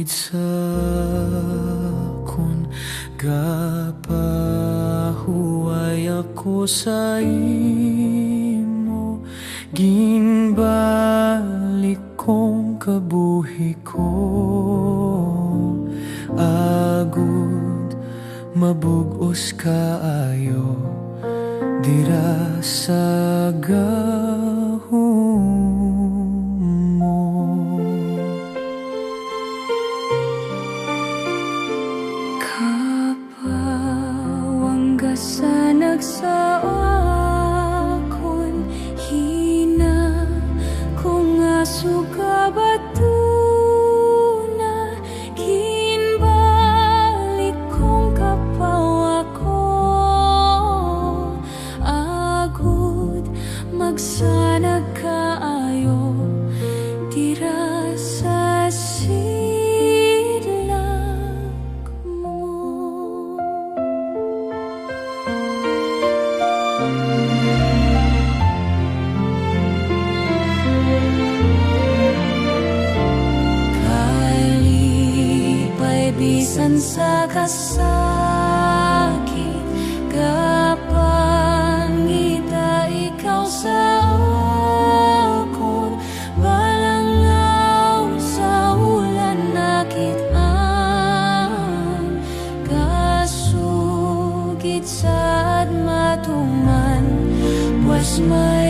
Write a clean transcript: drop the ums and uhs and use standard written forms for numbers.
Gid sa kun gapahuay ako sa imo, ginbalik kong kabuhi ko. Agud mabug-os kaayo dira sa gahom mo. Kapawangga sa nagsaakon, hina kung aso ka batuna, ginbalik kong kapawa ko. Agud magsanag kaayo dira sa sidlak mo. Kalipay bisan sa kasakit, kapangita ikaw sa akon. Balangaw sa ulan nakitaan, kasugid sad matuman, was may